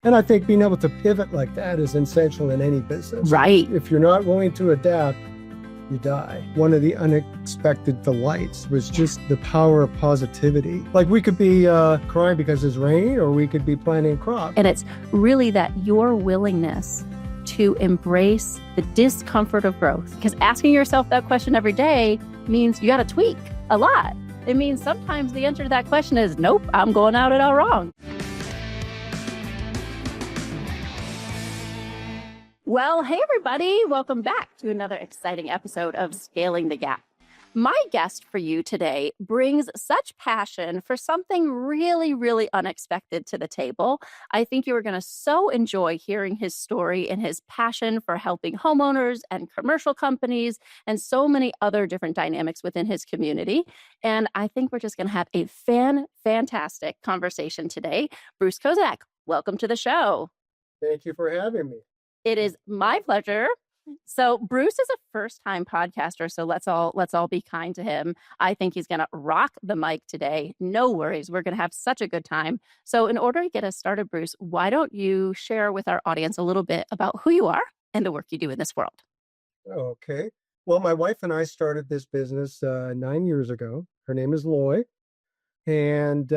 And I think being able to pivot like that is essential in any business. Right. If you're not willing to adapt, you die. One of the unexpected delights was just the power of positivity. Like we could be crying because it's raining, or we could be planting crops. And it's really that your willingness to embrace the discomfort of growth. Because asking yourself that question every day means you got to tweak a lot. It means sometimes the answer to that question is, nope, I'm going out it all wrong. Well, hey, everybody. Welcome back to another exciting episode of Scaling the Gap. My guest for you today brings such passion for something really, really unexpected to the table. I think you are going to so enjoy hearing his story and his passion for helping homeowners and commercial companies and so many other different dynamics within his community. And I think we're just going to have a fantastic conversation today. Bruce Kozak, welcome to the show. Thank you for having me. It is my pleasure. So Bruce is a first-time podcaster, so let's all be kind to him. I think he's going to rock the mic today. No worries. We're going to have such a good time. So in order to get us started, Bruce, why don't you share with our audience a little bit about who you are and the work you do in this world? Okay. Well, my wife and I started this business 9 years ago. Her name is Loy. And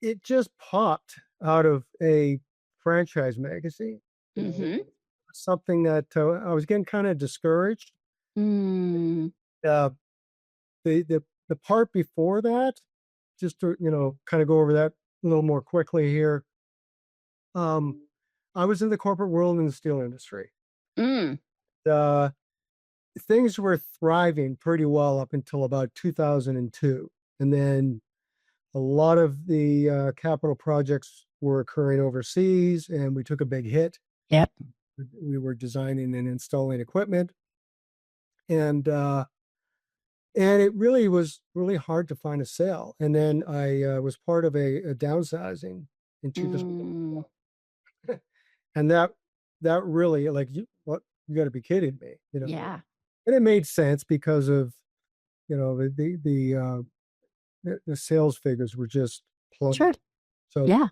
it just popped out of a franchise magazine. Mm-hmm. Something that I was getting kind of discouraged. Mm. The part before that, just to kind of go over that a little more quickly here. I was in the corporate world in the steel industry. Mm. Things were thriving pretty well up until about 2002, and then a lot of the capital projects were occurring overseas, and we took a big hit. Yep. We were designing and installing equipment, and it really was really hard to find a sale. And then I was part of a downsizing in 2012, and that really, like, you got to be kidding me, Yeah. And it made sense because of the sales figures were just plummeting. Sure. Yeah.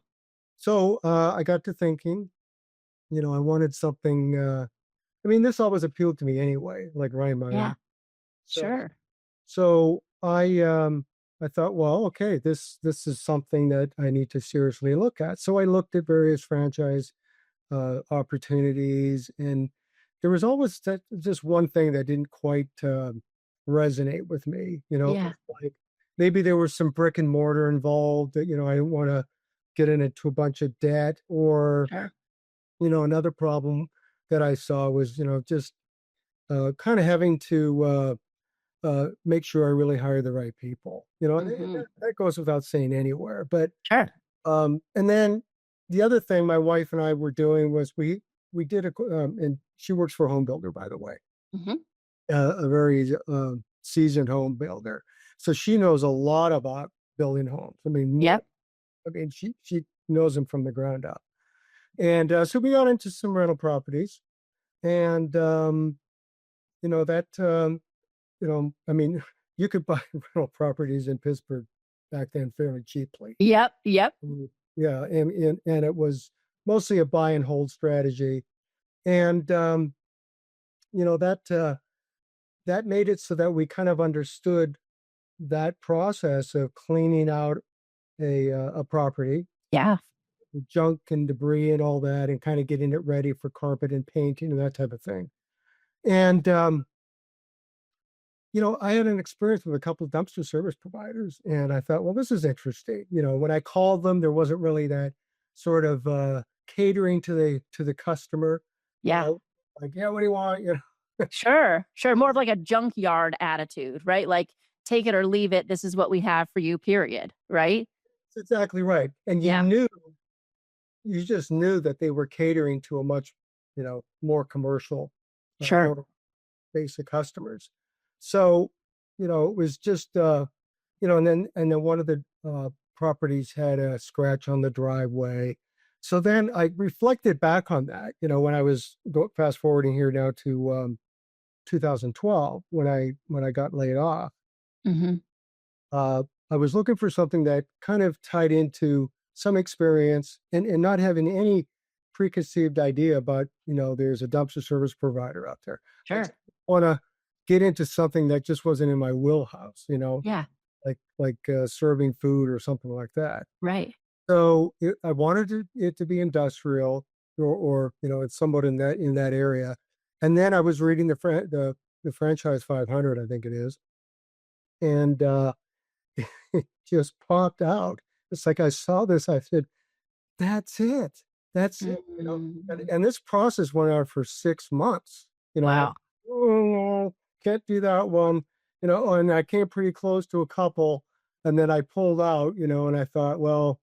So I got to thinking, I wanted something. This always appealed to me anyway, like writing my own. Sure. So I thought, well, okay, this is something that I need to seriously look at. So I looked at various franchise opportunities, and there was always just one thing that didn't quite resonate with me. Yeah. Like maybe there was some brick and mortar involved that, I didn't want to get into a bunch of debt, or Sure. Another problem that I saw was, just kind of having to make sure I really hire the right people. That goes without saying anywhere. But Sure. and then the other thing my wife and I were doing was we did and she works for a home builder, by the way, a very seasoned home builder. So she knows a lot about building homes. Yep. She knows them from the ground up. And so we got into some rental properties, and you could buy rental properties in Pittsburgh back then fairly cheaply. Yep. Yeah, and it was mostly a buy and hold strategy, and that made it so that we kind of understood that process of cleaning out a property. Yeah. Junk and debris and all that, and kind of getting it ready for carpet and painting and that type of thing. And I had an experience with a couple of dumpster service providers, and I thought, well, this is interesting. When I called them, there wasn't really that sort of catering to the customer. Yeah. Like, yeah, what do you want? Sure. More of like a junkyard attitude, right? Like, take it or leave it. This is what we have for you, period. Right? That's exactly right. And you just knew that they were catering to a much, more commercial, sure, basic customers. So, it was just, and then one of the properties had a scratch on the driveway. So then I reflected back on that, when I was fast forwarding here now to 2012, when I got laid off. I was looking for something that kind of tied into some experience, and not having any preconceived idea about, there's a dumpster service provider out there. I just Sure. want to get into something that just wasn't in my wheelhouse, Yeah. like serving food or something like that. Right. So I wanted it to be industrial, or it's somewhat in that area. And then I was reading the franchise 500, I think it is, and it just popped out. It's like I saw this, I said, "That's it, that's it." And, Mm. and this process went on for 6 months. I Wow. oh no, can't do that one. And I came pretty close to a couple, and then I pulled out. And I thought, well,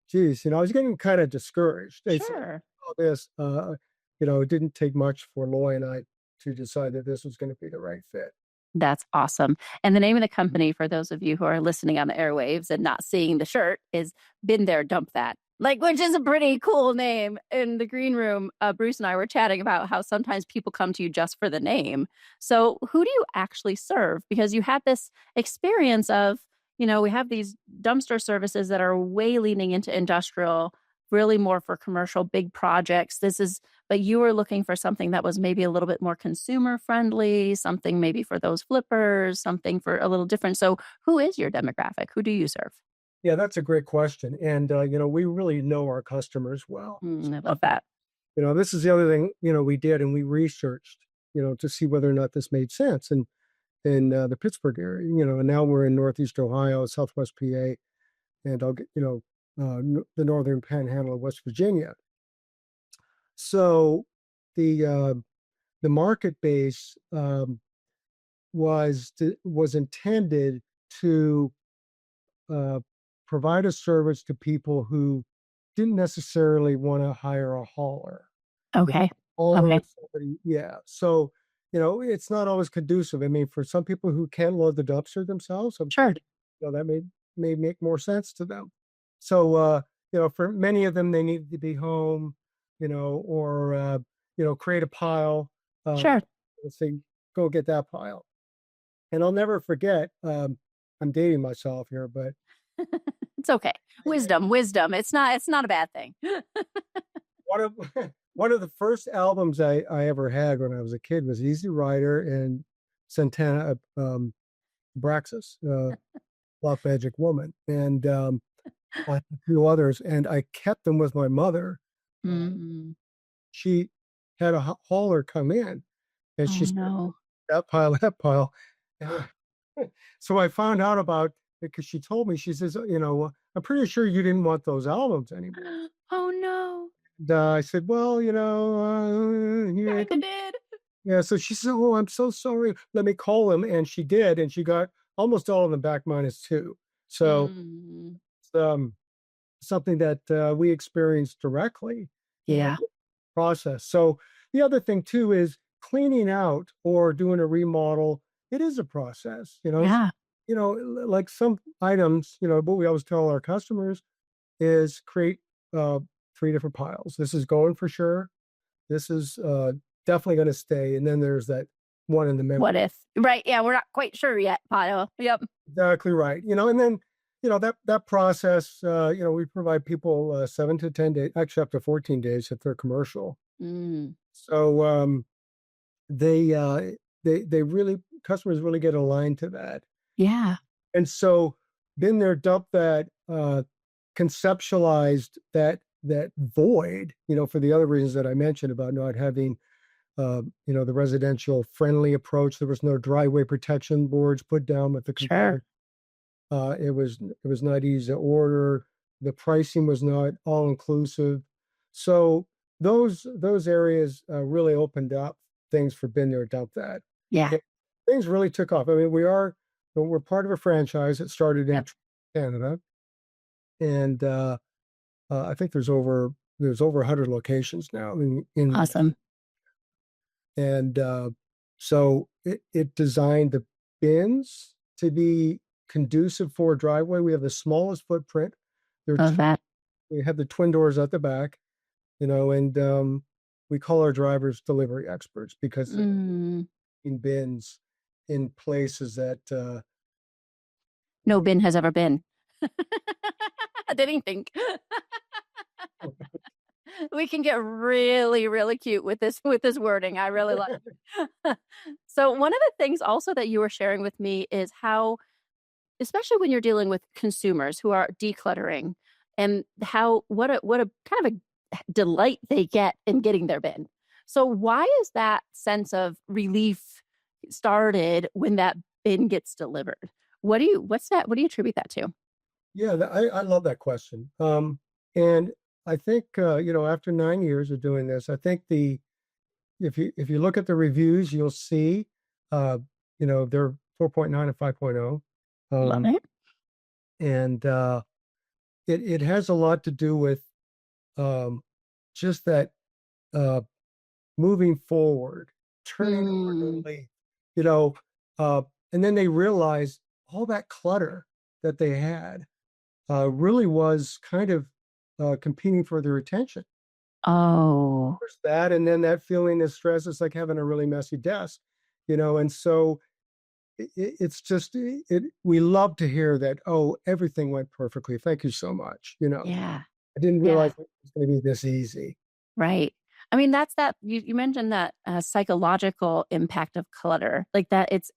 geez, I was getting kind of discouraged. They said Sure. all this, it didn't take much for Loy and I to decide that this was going to be the right fit. That's awesome. And the name of the company, for those of you who are listening on the airwaves and not seeing the shirt, is Been There, Dump That. Like, which is a pretty cool name. In the green room, Bruce and I were chatting about how sometimes people come to you just for the name. So, who do you actually serve? Because you had this experience of, we have these dumpster services that are way leaning into industrial, really more for commercial, big projects. But you were looking for something that was maybe a little bit more consumer friendly, something maybe for those flippers, something for a little different. So, who is your demographic? Who do you serve? Yeah, that's a great question. And, we really know our customers well. I love that. This is the other thing, we did, and we researched, to see whether or not this made sense in the Pittsburgh area, and now we're in Northeast Ohio, Southwest PA, and I'll get, the Northern Panhandle of West Virginia. So the market base was intended to uh, provide a service to people who didn't necessarily want to hire a hauler. The Okay. hauler Okay. is somebody, yeah. So, it's not always conducive. I mean, for some people who can load the dumpster themselves, Sure. that may make more sense to them. So, for many of them, they need to be home, or create a pile. Sure. Let's say, go get that pile. And I'll never forget. I'm dating myself here, but It's okay. Wisdom, wisdom. It's not a bad thing. one of one of the first albums I ever had when I was a kid was Easy Rider and Santana, Braxis, Love Magic Woman, and a few others, and I kept them with my mother. Uh, Mm. she had a hauler come in, and Oh she said, no. that pile, that pile. And so I found out about, because she told me, she says, I'm pretty sure you didn't want those albums anymore. Oh no. And I said, well, here, Kinda did. yeah. So she said, oh, I'm so sorry. Let me call him. And she did. And she got almost all of them back minus two. So Mm. it's something that we experienced directly, Yeah. process. So the other thing too is cleaning out or doing a remodel. It is a process, Yeah. like some items, what we always tell our customers is create uh, three different piles. This is going for sure. This is definitely going to stay. And then there's that one in the middle. What if? Right. Yeah. We're not quite sure yet, Pile. Yep. Exactly right. And then, that process, we provide people 7 to 10 days, actually up to 14 days if they're commercial. Mm. So they they really, customers really get aligned to that. Yeah. And so been there, dump that, conceptualized that void, for the other reasons that I mentioned about not having the residential friendly approach. There was no driveway protection boards put down with the Sure. component. It was not easy to order. The pricing was not all inclusive. So those areas really opened up things for Been There, Dump That. Yeah. And things really took off. I mean, we're part of a franchise that started in Yep. Canada, and I think there's over 100 locations now in Awesome. and so it designed the bins to be conducive for a driveway. We have the smallest footprint. There are Love that. we have the twin doors at the back, and we call our drivers delivery experts because Mm. in bins in places that No bin has ever been. Did he think? We can get really, really cute with this wording. I really like it. So one of the things also that you were sharing with me is how, especially when you're dealing with consumers who are decluttering, and how what a kind of a delight they get in getting their bin. So why is that sense of relief started when that bin gets delivered? What do you attribute that to? Yeah, I love that question. And I think after 9 years of doing this, I think the if you look at the reviews, you'll see uh, they're 4.9 and 5.0. Love Um, it. and it has a lot to do with um, just that uh, moving forward, turning over a Mm. new leaf, you know, uh, and then they realized all that clutter that they had really was kind of competing for their attention. Oh, There's that, and then that feeling of stress is like having a really messy desk, and so it's just we love to hear that, oh, everything went perfectly. Thank you so much. yeah. I didn't Yeah. realize it was going to be this easy. Right. I mean, that's that you mentioned that psychological impact of clutter, like that it's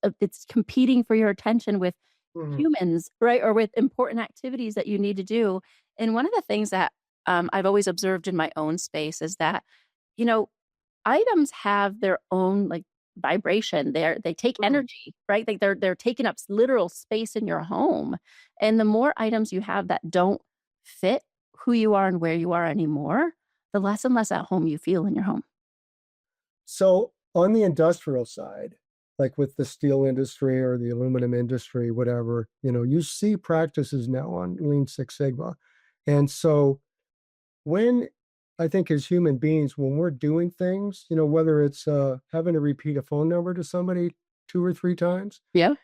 competing for your attention with Mhm. humans, right? Or with important activities that you need to do. And one of the things that I've always observed in my own space is that, you know, items have their own like vibration. They take Mhm. energy, right? Like they're taking up literal space in your home. And the more items you have that don't fit who you are and where you are anymore, the less and less at home you feel in your home. So on the industrial side, like with the steel industry or the aluminum industry, whatever, you see practices now on Lean Six Sigma. And so when I think as human beings, when we're doing things, whether it's having to repeat a phone number to somebody 2 or 3 times, Yeah.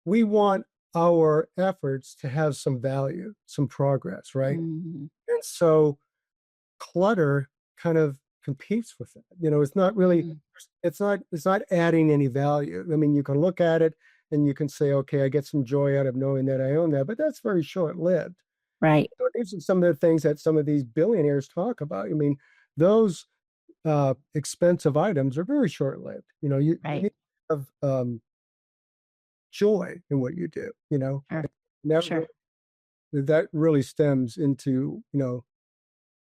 we want our efforts to have some value, some progress, right? Mhm. And so clutter kind of competes with it. It's not really, Mm. it's not adding any value. I mean, you can look at it and you can say, okay, I get some joy out of knowing that I own that, but that's very short-lived. Right. So these are some of the things that some of these billionaires talk about. I mean, those expensive items are very short-lived. You Right. need to have joy in what you do. Sure. Never Sure. that really stems into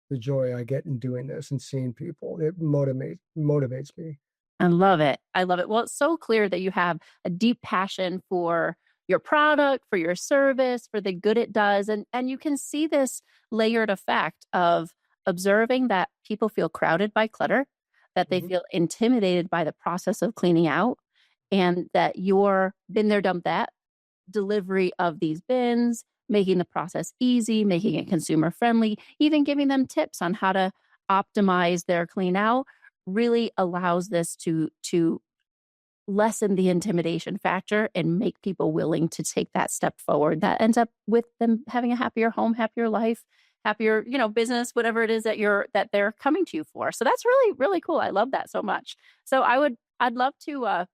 the joy I get in doing this and seeing people. It motivates me. I love it. I love it. Well, it's so clear that you have a deep passion for your product, for your service, for the good it does. And you can see this layered effect of observing that people feel crowded by clutter, that they Mhm. feel intimidated by the process of cleaning out, and that your been there, done that delivery of these bins, making the process easy, making it consumer friendly, even giving them tips on how to optimize their clean out really allows this to lessen the intimidation factor and make people willing to take that step forward. That ends up with them having a happier home, happier life, happier, business, whatever it is that they're coming to you for. So that's really, really cool. I love that so much. So I'd love to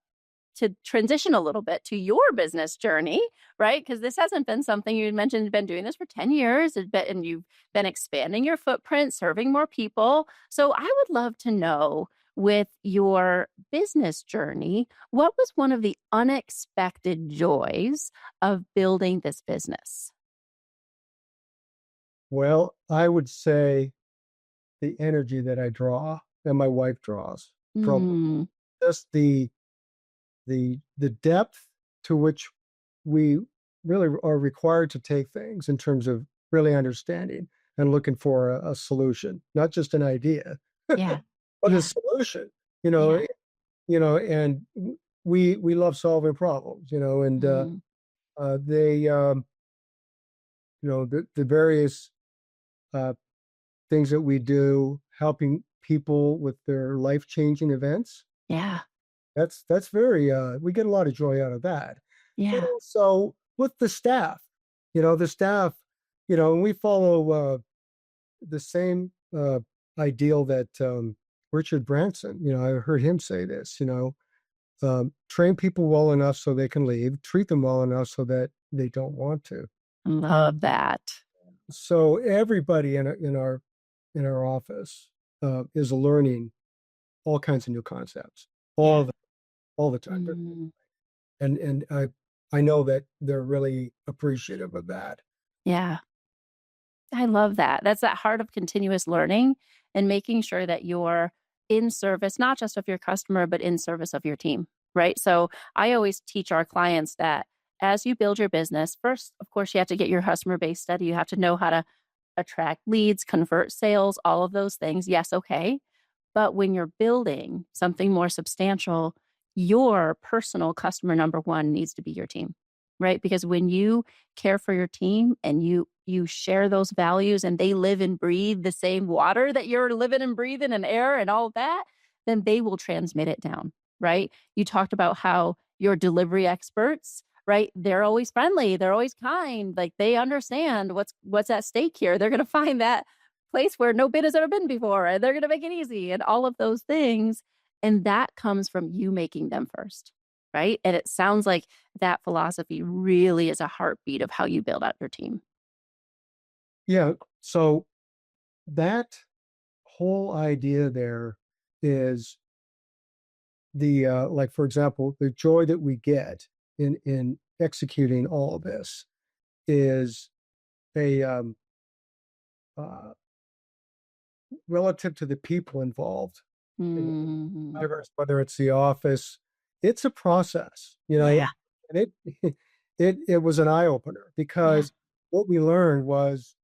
transition a little bit to your business journey, right? Because this hasn't been something you mentioned, you've been doing this for 10 years and you've been expanding your footprint, serving more people. So I would love to know, with your business journey, what was one of the unexpected joys of building this business? Well, I would say the energy that I draw and my wife draws from Mm, just the depth to which we really are required to take things in terms of really understanding and looking for a solution, not just an idea, yeah, but a yeah, solution. You know, yeah. and we love solving problems. And Mm, they the various uh, things that we do, helping people with their life changing events. yeah, That's very we get a lot of joy out of that. And yeah, also with the staff, and we follow the same ideal that Richard Branson, I heard him say this, train people well enough so they can leave, treat them well enough so that they don't want to. love that. so everybody in our office is learning all kinds of new concepts Yeah. all the time. Mm, And I know that they're really appreciative of that. yeah. I love that. That's that heart of continuous learning and making sure that you're in service, not just of your customer, but in service of your team, right? So I always teach our clients that as you build your business, first, of course, you have to get your customer base steady. You have to know how to attract leads, convert sales, all of those things. Yes, okay. But when you're building something more substantial, your personal customer number one needs to be your team, right? Because when you care for your team and you share those values and they live and breathe the same water that you're living and breathing and air and all that, then they will transmit it down, right? You talked about how your delivery experts, right? They're always friendly, they're always kind, like they understand what's at stake here. They're going to find that place where no bid has ever been before, and they're going to make it easy and all of those things. And that comes from you making them first, right? And it sounds like that philosophy really is a heartbeat of how you build out your team. Yeah. So that whole idea there is the like for example, the joy that we get in executing all of this is a uh, relative to the people involved. You know, Mm, drivers, whether it's the office, it's a process, yeah, and it was an eye opener yeah, because what we learned was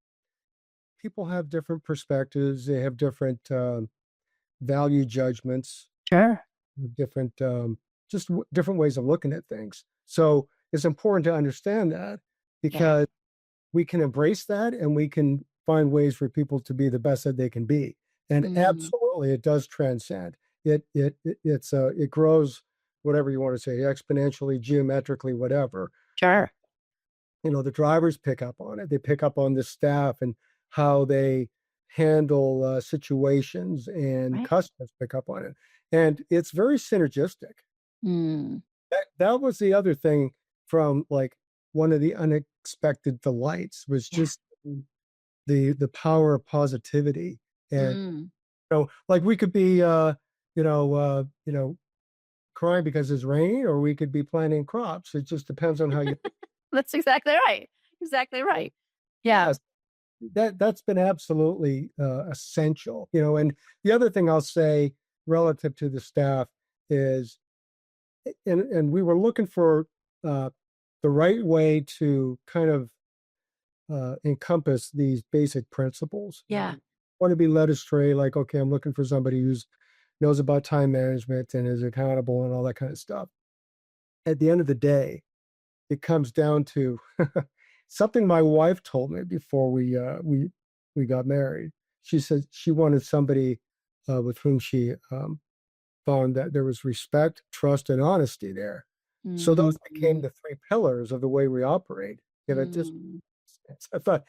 people have different perspectives, they have different value judgments, sure. different different ways of looking at things. So it's important to understand that Yeah. because we can embrace that and we can find ways for people to be the best that they can be. And Mm, absolutely, it does transcend. It grows, whatever you want to say, exponentially, geometrically, whatever. sure. The drivers pick up on it. They pick up on the staff and how they handle situations, and Right. customers pick up on it. And it's very synergistic. Mm, That was the other thing from like one of the unexpected delights was yeah. just the power of positivity. And Mm. like we could be you know crying because it's raining, or we could be planting crops. It just depends on how you. That's exactly right. Exactly right. Yeah. Yes, that's been absolutely essential. And the other thing I'll say relative to the staff is, and we were looking for uh, the right way to kind of encompass these basic principles. Yeah. Want to be led astray, like, okay, I'm looking for somebody who's knows about time management and is accountable and all that kind of stuff. At the end of the day, it comes down to something my wife told me before we got married. She said she wanted somebody with whom she found that there was respect, trust, and honesty there. So those became Mhm. the three pillars of the way we operate. It just Mm. I thought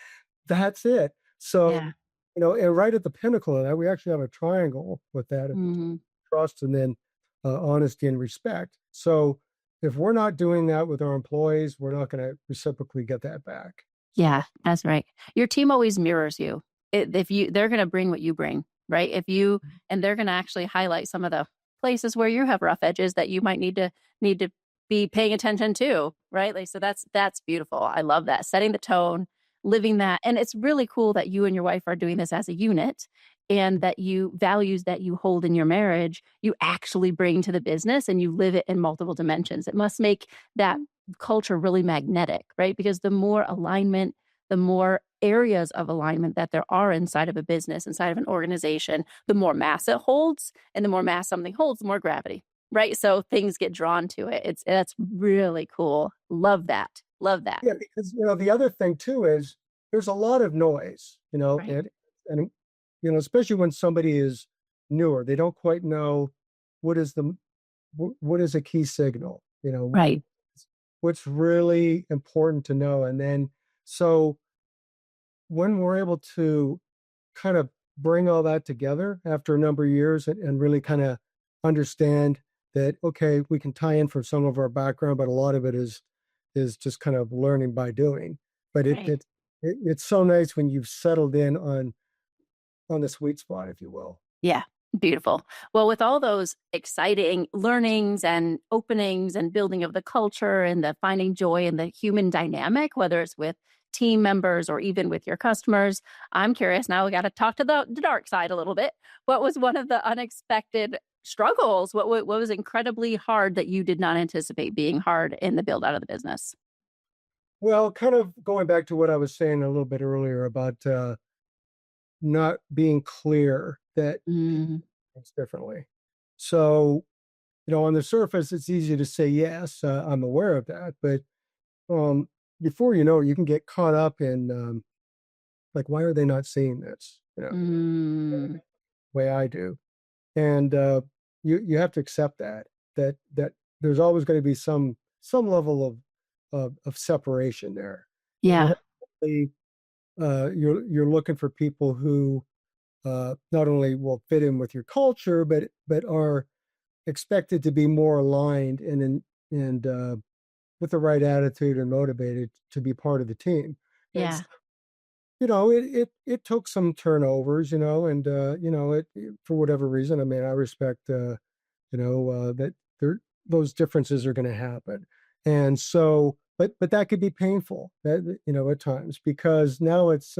that's it. So, Yeah. and right at the pinnacle of that, we actually have a triangle with that at the top, Mhm. trust and then honesty and respect. So if we're not doing that with our employees, we're not going to reciprocally get that back. Yeah, that's right. Your team always mirrors you. If you they're gonna bring what you bring, right? If you and they're gonna actually highlight some of the places where you have rough edges that you might need to be paying attention to, right? Like, so that's beautiful. I love that. Setting the tone, living that. And it's really cool that you and your wife are doing this as a unit and that you values that you hold in your marriage, you actually bring to the business and you live it in multiple dimensions. It must make that culture really magnetic, right? Because the more alignment, the more areas of alignment that there are inside of a business, inside of an organization, the more mass it holds. And the more mass something holds, the more gravity, right? So things get drawn to it. That's really cool. Love that. Love that. Yeah, because the other thing too is there's a lot of noise, Right. and especially when somebody is newer, they don't quite know what is the what is a key signal, Right. what's really important to know. And then so when we're able to kind of bring all that together after a number of years, and really kind of understand that, okay, we can tie in from some of our background, but a lot of it is just kind of learning by doing. But Right. it's so nice when you've settled in on the sweet spot, if you will. Yeah, beautiful. Well, with all those exciting learnings and openings and building of the culture and the finding joy in the human dynamic, whether it's with team members or even with your customers, I'm curious. Now we got to talk to the dark side a little bit. What was one of the unexpected struggles? What was incredibly hard that you did not anticipate being hard in the build out of the business? Well, kind of going back to what I was saying a little bit earlier about not being clear that Mm, it's differently. So, on the surface, it's easy to say, yes, I'm aware of that. But um, before you know it, you can get caught up in like, why are they not seeing this? mm, Way I do. And you have to accept that there's always going to be some level of separation there. And yeah, hopefully, you're looking for people who not only will fit in with your culture, but are expected to be more aligned and with the right attitude and motivated to be part of the team. And yeah, it took some turnovers, and for whatever reason, I mean, I respect that those differences are going to happen. And so, but that could be painful, at times, because now it's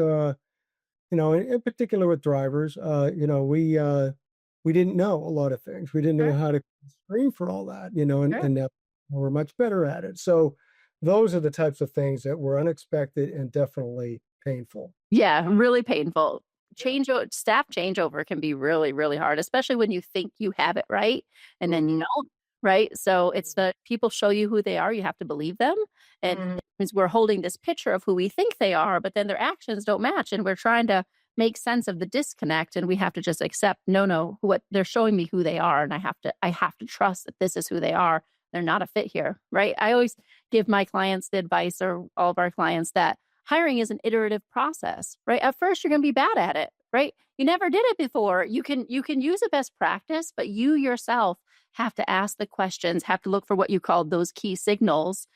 in particular with drivers, we didn't know a lot of things. We didn't know sure, how to screen for all that, sure. and now we're much better at it. So those are the types of things that were unexpected and definitely painful. Yeah, really painful. Staff changeover can be really, really hard, especially when you think you have it right and then you Mhm. don't, right? So it's the people show you who they are, you have to believe them. And Mhm. it means we're holding this picture of who we think they are, but then their actions don't match. And we're trying to make sense of the disconnect. And we have to just accept, no, what they're showing me who they are. And I have to trust that this is who they are. They're not a fit here, right? I always give my clients the advice, or all of our clients, that hiring is an iterative process, right? At first, you're going to be bad at it, right? You never did it before. You can use a best practice, but you yourself have to ask the questions, have to look for what you call those key signals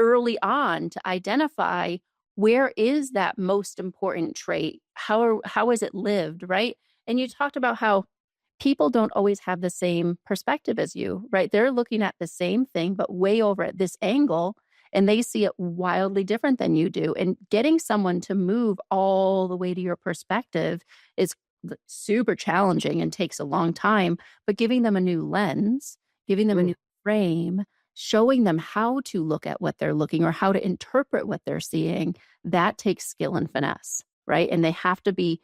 early on to identify where is that most important trait? How is it lived, right? And you talked about how people don't always have the same perspective as you, right? They're looking at the same thing, but way over at this angle, and they see it wildly different than you do. And getting someone to move all the way to your perspective is super challenging and takes a long time, but giving them a new lens, giving them a Mm. new frame, showing them how to look at what they're looking or how to interpret what they're seeing, that takes skill and finesse, right? And they have to be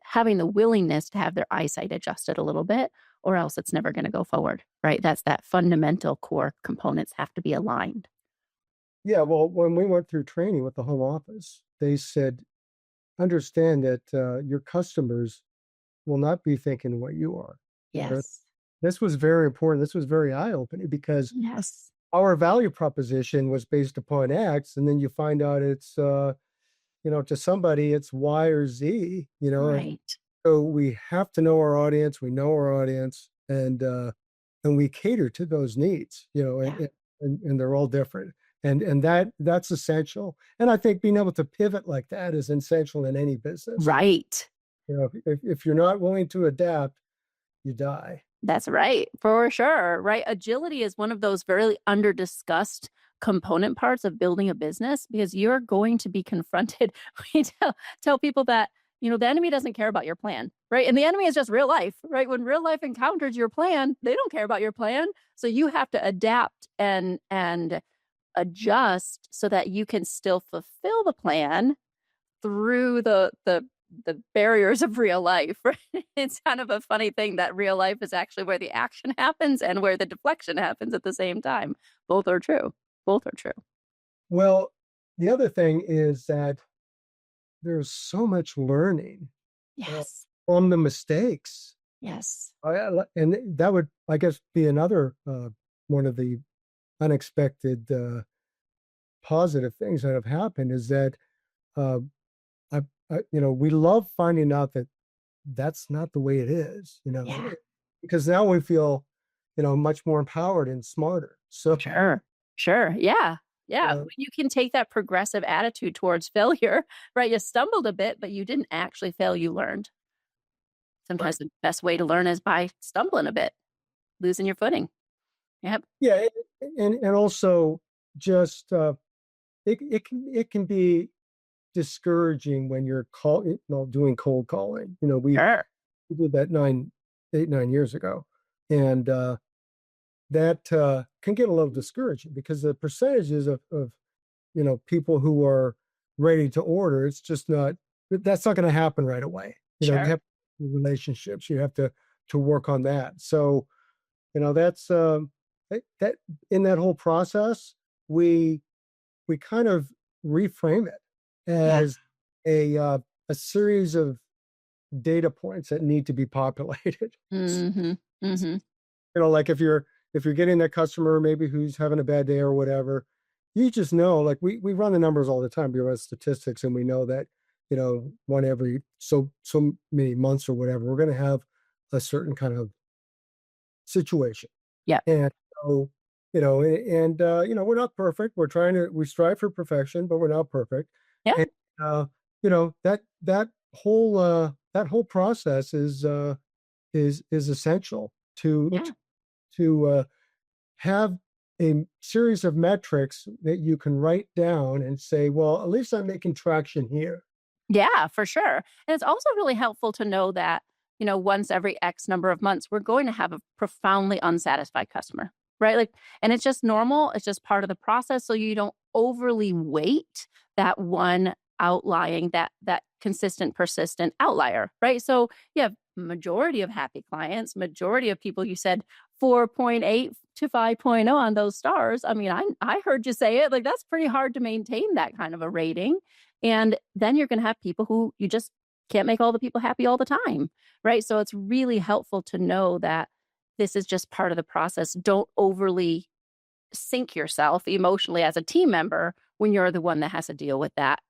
having the willingness to have their eyesight adjusted a little bit, or else it's never going to go forward, right? That's that fundamental core components have to be aligned. Yeah, well, when we went through training with the home office, they said, understand that your customers will not be thinking what you are. Uh, Yes. This was very important. This was very eye-opening because Yes. our value proposition was based upon X, and then you find out it's to somebody it's Y or Z, Right. so we have to know our audience, we know our audience, and we cater to those needs, Yeah. and they're all different. And that's essential. And I think being able to pivot like that is essential in any business. Right. If you're not willing to adapt, you die. That's right, for sure, right? Agility is one of those very under discussed component parts of building a business because you're going to be confronted. We tell people that, the enemy doesn't care about your plan, right? And the enemy is just real life, right? When real life encounters your plan, they don't care about your plan. So you have to adapt and adjust so that you can still fulfill the plan through the barriers of real life. Right? It's kind of a funny thing that real life is actually where the action happens and where the deflection happens at the same time. Both are true. Both are true. Well, the other thing is that there's so much learning uh, Yes. from the mistakes. Yes. And that would, I guess, be another one of the unexpected positive things that have happened is that uh, we love finding out that that's not the way it is, Yeah. because now we feel, much more empowered and smarter. So Sure. Sure. Yeah. Yeah. Uh, When you can take that progressive attitude towards failure, right? You stumbled a bit, but you didn't actually fail. You learned. right. Sometimes the best way to learn is by stumbling a bit, losing your footing. Yep. Yeah, and also just it can be discouraging when you're doing cold calling. Sure. We did that 9 years ago, and that can get a little discouraging because the percentages of people who are ready to order, it's just not that's not going to happen right away. You Sure. have relationships, you have to work on that. So that's that in that whole process, we we kind of reframe it Yeah. as a series of data points that need to be populated. Mm-hmm. Mm-hmm. Like if you're getting that customer maybe who's having a bad day or whatever, you just know, like we run the numbers all the time. We run statistics, and we know that one every so many months or whatever, we're going to have a certain kind of situation. Yep. And so, we're not perfect. We strive for perfection, but we're not perfect. Yeah. And that whole process is essential to Yeah. have a series of metrics that you can write down and say, well, at least I'm making traction here. Yeah, for sure. And it's also really helpful to know that, once every X number of months, we're going to have a profoundly unsatisfied customer, right? Like, and it's just normal. It's just part of the process. So you don't overly weight that one outlying, that consistent, persistent outlier, right? So you have majority of happy clients, majority of people, you said 4.8 to 5.0 on those stars. I mean, I heard you say it, like that's pretty hard to maintain that kind of a rating. And then you're going to have people who you just can't make all the people happy all the time, right? So it's really helpful to know that this is just part of the process. Don't overly sink yourself emotionally as a team member when you're the one that has to deal with that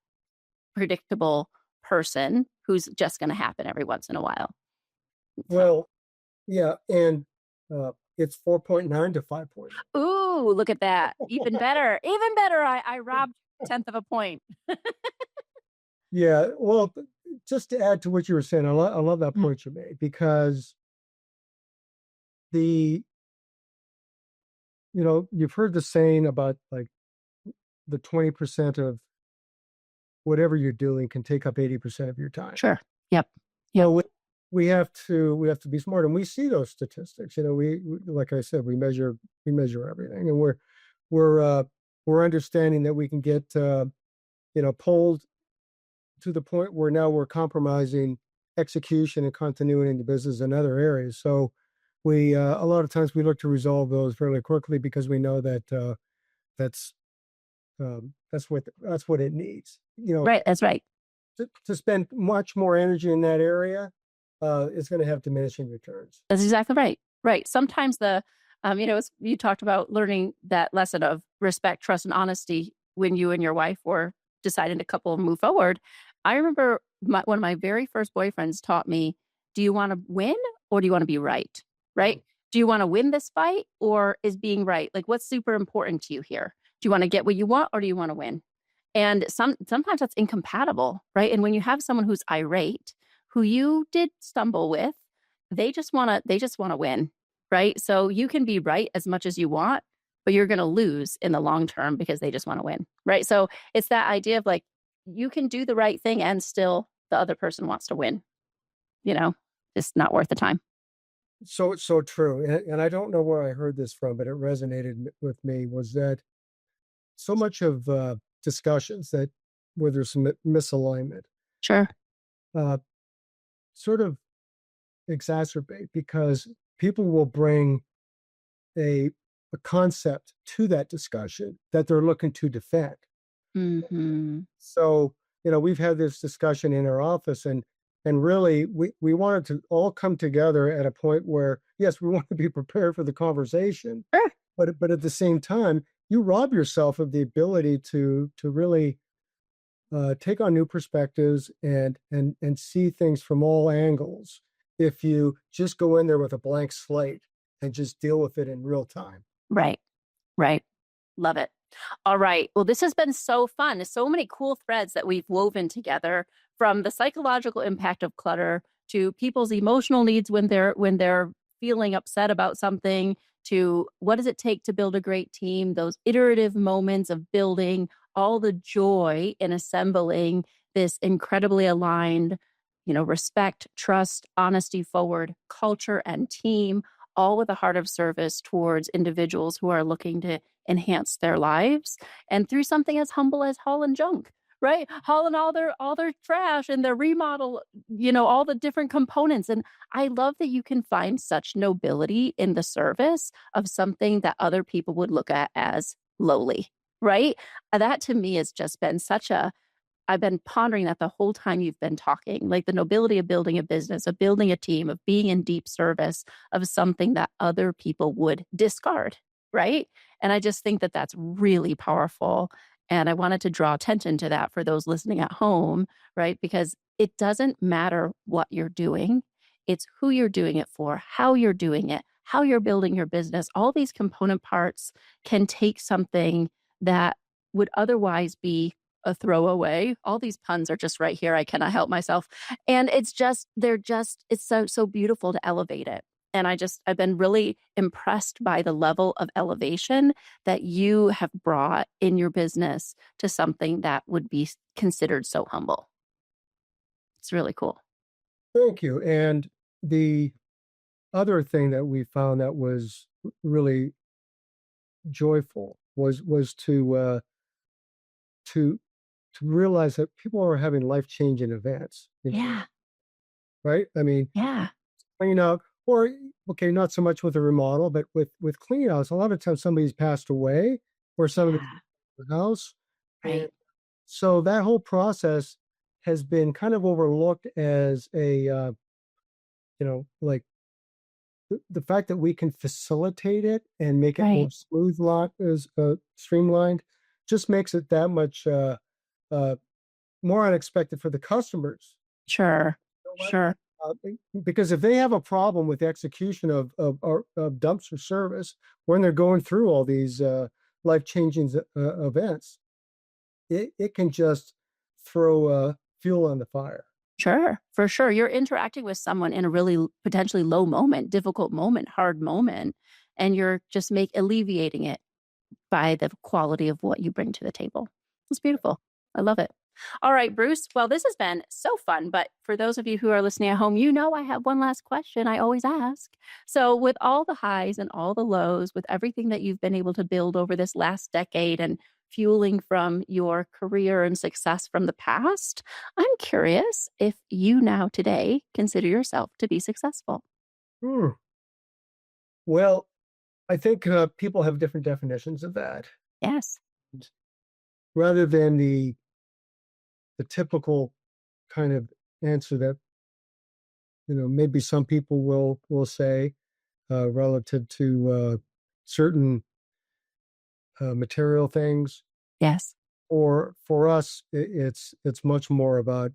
predictable person who's just going to happen every once in a while. So, Well, yeah, and it's 4.9 to 5.0. ooh, look at that. Even better. Even better. I robbed a tenth of a point. Yeah, well, just to add to what you were saying, I love that point you made, because the you've heard the saying about, like, the 20% of whatever you're doing can take up 80% of your time. Sure. Yep. Yep. Well, we have to be smart, and we see those statistics. Like I said, we measure everything, and we're understanding that we can get pulled to the point where now we're compromising execution and continuity in the business in other areas. So we a lot of times we look to resolve those fairly quickly, because we know that that's that's what it needs. Right. That's right. To spend much more energy in that area is going to have diminishing returns. That's exactly right. Right. Sometimes you talked about learning that lesson of respect, trust, and honesty when you and your wife were deciding to couple move forward. I remember one of my very first boyfriends taught me, do you want to win or do you want to be right? Right. Do you want to win this fight, or is being right? Like, what's super important to you here? Do you want to get what you want, or do you want to win? And sometimes that's incompatible, right? And when you have someone who's irate, who you did stumble with, they just want to win, right? So you can be right as much as you want, but you're going to lose in the long term because they just want to win, right? So it's that idea of like, you can do the right thing and still the other person wants to win, you know, just not worth the time. So true, and I don't know where I heard this from, but it resonated with me. Was that so much of discussions that where there's some misalignment Sure. uh, sort of exacerbate, because people will bring a a concept to that discussion that they're looking to defend. Hmm. So, we've had this discussion in our office, and really we wanted to all come together at a point where, yes, we want to be prepared for the conversation, Sure. but at the same time, you rob yourself of the ability to really take on new perspectives and see things from all angles if you just go in there with a blank slate and just deal with it in real time. Right. Right. Love it. All right. Well, this has been so fun. So many cool threads that we've woven together, from the psychological impact of clutter to people's emotional needs when they're feeling upset about something, to what does it take to build a great team, those iterative moments of building, all the joy in assembling this incredibly aligned, respect, trust, honesty forward culture and team, all with a heart of service towards individuals who are looking to enhance their lives, and through something as humble as hauling junk, right? Hauling all their trash and their remodel, all the different components. And I love that you can find such nobility in the service of something that other people would look at as lowly, right? That to me has just been such a I've been pondering that the whole time you've been talking, like the nobility of building a business, of building a team, of being in deep service of something that other people would discard, right? And I just think that that's really powerful. And I wanted to draw attention to that for those listening at home, right? Because it doesn't matter what you're doing, it's who you're doing it for, how you're doing it, how you're building your business. All these component parts can take something that would otherwise be a throwaway. All these puns are just right here. I cannot help myself. And it's so beautiful to elevate it. And I've been really impressed by the level of elevation that you have brought in your business to something that would be considered so humble. It's really cool. Thank you. And the other thing that we found that was really joyful was to to realize that people are having life-changing events, Yeah. right? I mean, Yeah. clean out, or okay, not so much with a remodel, but with clean outs, a lot of times somebody's passed away or somebody's Yeah. in the house. And Right. so that whole process has been kind of overlooked as a like the fact that we can facilitate it and make it more Right. smooth lot is streamlined just makes it that much uh, more unexpected for the customers. Sure. You know what? Sure. Because if they have a problem with the execution of dumpster service when they're going through all these life-changing events, it can just throw fuel on the fire. Sure, for sure. You're interacting with someone in a really potentially low moment, difficult moment, hard moment, and you're just make alleviating it by the quality of what you bring to the table. It's beautiful. I love it. All right, Bruce. Well, this has been so fun. But for those of you who are listening at home, I have one last question I always ask. So, with all the highs and all the lows, with everything that you've been able to build over this last decade and fueling from your career and success from the past, I'm curious if you now today consider yourself to be successful. Hmm. Well, I think people have different definitions of that. Yes. Rather than the typical kind of answer that maybe some people will say relative to certain material things, Yes. or for us it's much more about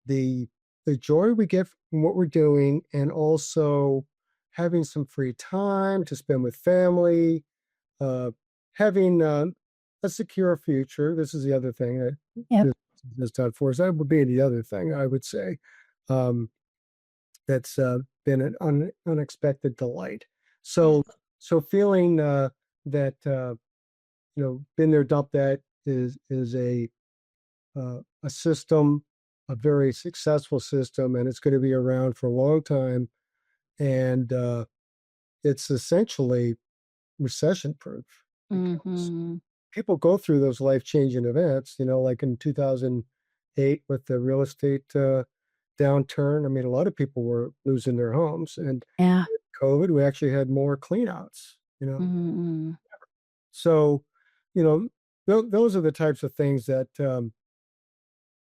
the the joy we get from what we're doing, and also having some free time to spend with family, uh, having a secure future. This is the other thing that Yep. this has done for us. That would be the other thing I would say. Um, that's been an unexpected delight. So, Yes. so feeling that been there, done that is a system, a very successful system, and it's going to be around for a long time. And it's essentially recession proof because Hmm. people go through those life changing events. Like in 2008 with the real estate downturn. I mean, a lot of people were losing their homes, and Yeah. COVID, we actually had more cleanouts. Hmm. So, you know, those are the types of things that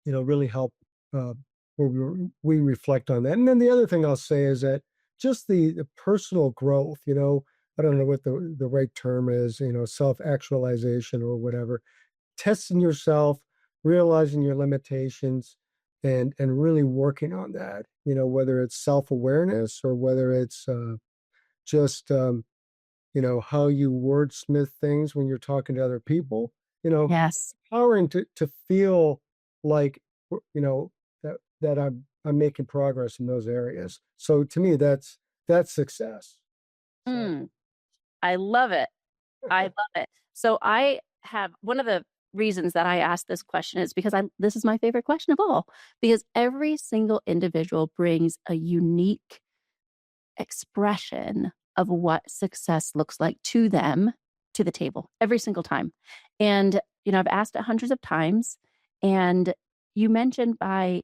really help uh, where we reflect on that. And then the other thing I'll say is that just the personal growth. I don't know what the right term is. Self actualization or whatever. Testing yourself, realizing your limitations, and really working on that. Whether it's self awareness or whether it's just how you wordsmith things when you're talking to other people, Yes. empowering to feel like, that I'm making progress in those areas. So to me, that's success. So Mm, I love it. I love it. So I have one of the reasons that I asked this question is because this is my favorite question of all, because every single individual brings a unique expression of what success looks like to them to the table every single time. And, I've asked it hundreds of times. And you mentioned in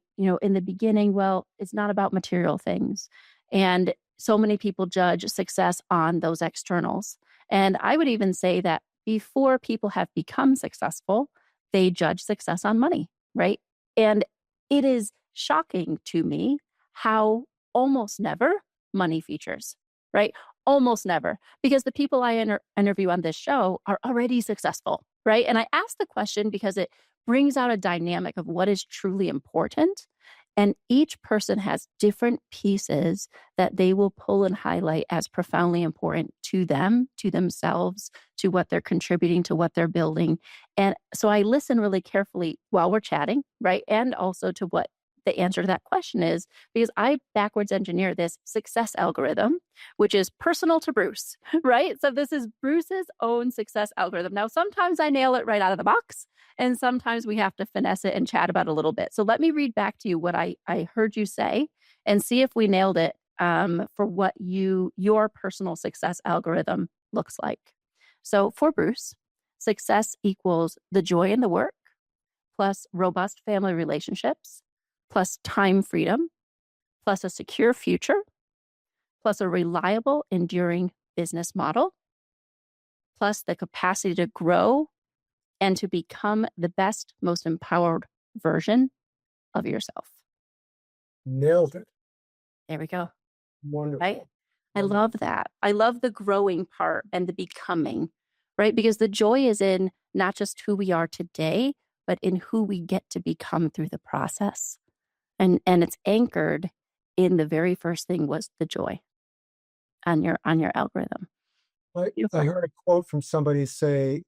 the beginning, well, it's not about material things. And so many people judge success on those externals. And I would even say that before people have become successful, they judge success on money, right? And it is shocking to me how almost never money features, right? Almost never, because the people I interview on this show are already successful, right? And I ask the question because it brings out a dynamic of what is truly important. And each person has different pieces that they will pull and highlight as profoundly important to them, to themselves, to what they're contributing, to what they're building. And so I listen really carefully while we're chatting, right? And also to what the answer to that question is, because I backwards engineer this success algorithm, which is personal to Bruce, right? So this is Bruce's own success algorithm. Now, sometimes I nail it right out of the box, and sometimes we have to finesse it and chat about it a little bit. So let me read back to you what I heard you say and see if we nailed it for what your personal success algorithm looks like. So for Bruce, success equals the joy in the work plus robust family relationships plus time freedom, plus a secure future, plus a reliable, enduring business model, plus the capacity to grow and to become the best, most empowered version of yourself. nailed it. There we go. Right? Wonderful. I Wonderful. love that. I love the growing part and the becoming, right? Because the joy is in not just who we are today, but in who we get to become through the process. And it's anchored in the very first thing was the joy on your algorithm. I Beautiful. heard a quote from somebody say,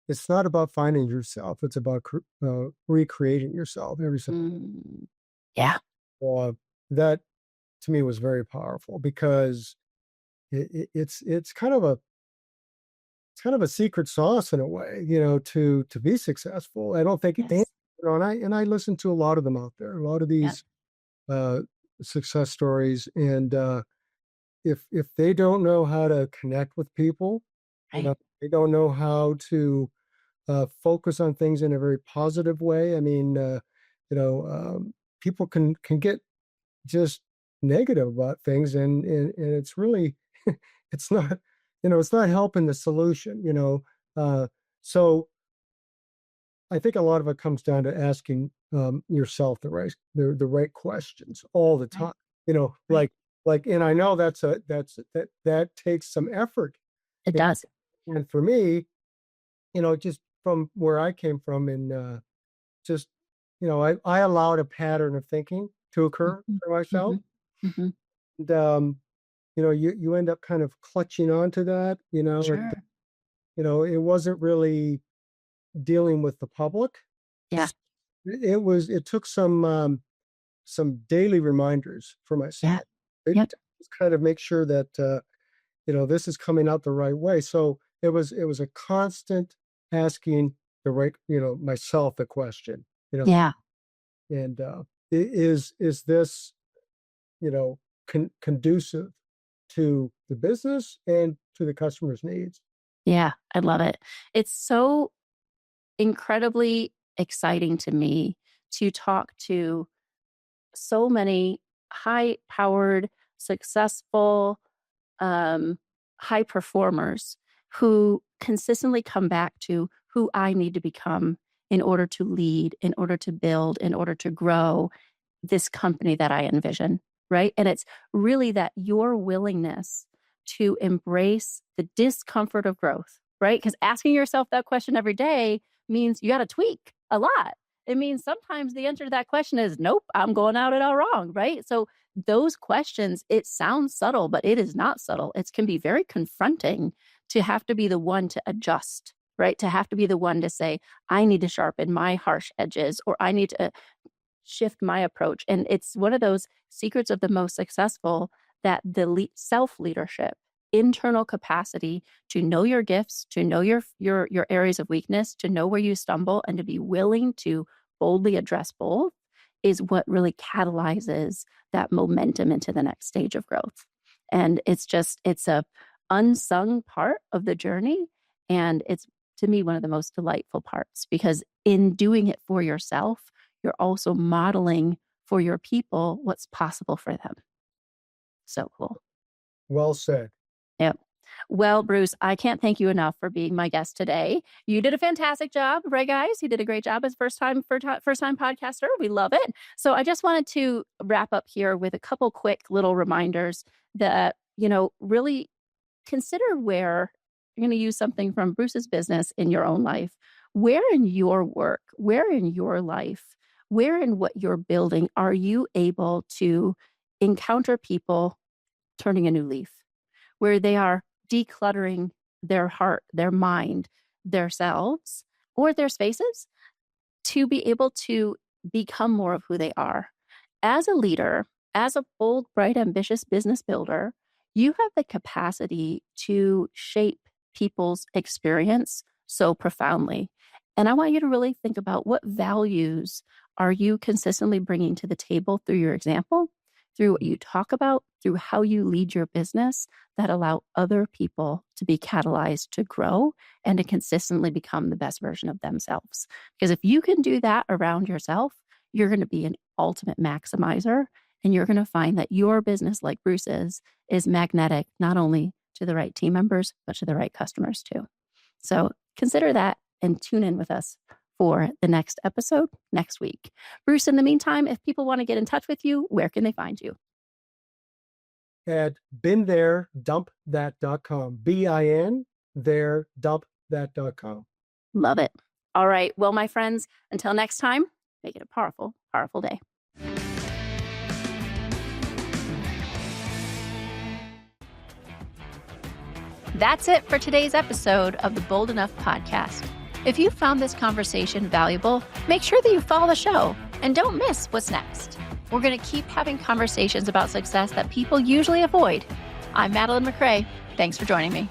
"It's not about finding yourself; it's about recreating yourself." Every single Mm. Yeah. that to me was very powerful because it's kind of a secret sauce in a way, to be successful. I don't think Yes. and I listen to a lot of them out there, a lot of Yep. these uh, success stories, and if they don't know how to connect with people, Right. they don't know how to focus on things in a very positive way. I mean, people can get just negative about things, and it's really it's not it's not helping the solution. Uh, so I think a lot of it comes down to asking yourself the right questions all the Right. time. Right. And I know that takes some effort. It And does. and for me, just from where I came from, and just I allowed a pattern of thinking to occur Mhm. for myself, Mhm. Mhm. and you end up kind of clutching onto that. Sure. It wasn't really dealing with the public. Yeah. It took some daily reminders for Yeah. myself. Yep. To just kind of make sure that this is coming out the right way. So it was a constant asking myself the question, Yeah. and is this conducive to the business and to the customer's needs? Yeah. I love it. It's so incredibly exciting to me to talk to so many high powered, successful, um, high performers who consistently come back to who I need to become in order to lead, in order to build, in order to grow this company that I envision, right? And it's really that your willingness to embrace the discomfort of growth, right? Because asking yourself that question every day means you got to tweak a lot. It means sometimes the answer to that question is, nope, I'm going out it all wrong, right? So those questions, it sounds subtle, but it is not subtle. It can be very confronting to have to be the one to adjust, right? To have to be the one to say, I need to sharpen my harsh edges, or I need to shift my approach. And it's one of those secrets of the most successful, that the self-leadership, internal capacity to know your gifts, to know your areas of weakness, to know where you stumble, and to be willing to boldly address both, is what really catalyzes that momentum into the next stage of growth. And it's a unsung part of the journey. And it's, to me, one of the most delightful parts, because in doing it for yourself, you're also modeling for your people what's possible for them. So cool. Well said. Yep. Well, Bruce, I can't thank you enough for being my guest today. You did a fantastic job, right, guys? You did a great job as first-time podcaster. We love it. So I just wanted to wrap up here with a couple quick little reminders that, really consider where you're going to use something from Bruce's business in your own life. Where in your work, where in your life, where in what you're building are you able to encounter people turning a new leaf, where they are decluttering their heart, their mind, their selves, or their spaces, to be able to become more of who they are? As a leader, as a bold, bright, ambitious business builder, you have the capacity to shape people's experience so profoundly. And I want you to really think about, what values are you consistently bringing to the table through your example, through what you talk about, through how you lead your business, that allow other people to be catalyzed to grow and to consistently become the best version of themselves. Because if you can do that around yourself, you're going to be an ultimate maximizer, and you're going to find that your business, like Bruce's, is magnetic, not only to the right team members, but to the right customers too. So consider that and tune in with us for the next episode next week. Bruce, in the meantime, if people want to get in touch with you, where can they find you? At BeenThereDumpThat.com. BIN there dumpthat.com. Love it. All right. Well, my friends, until next time, make it a powerful, powerful day. That's it for today's episode of the Bold Enough podcast. If you found this conversation valuable, make sure that you follow the show and don't miss what's next. We're going to keep having conversations about success that people usually avoid. I'm Madeleine MacRae. Thanks for joining me.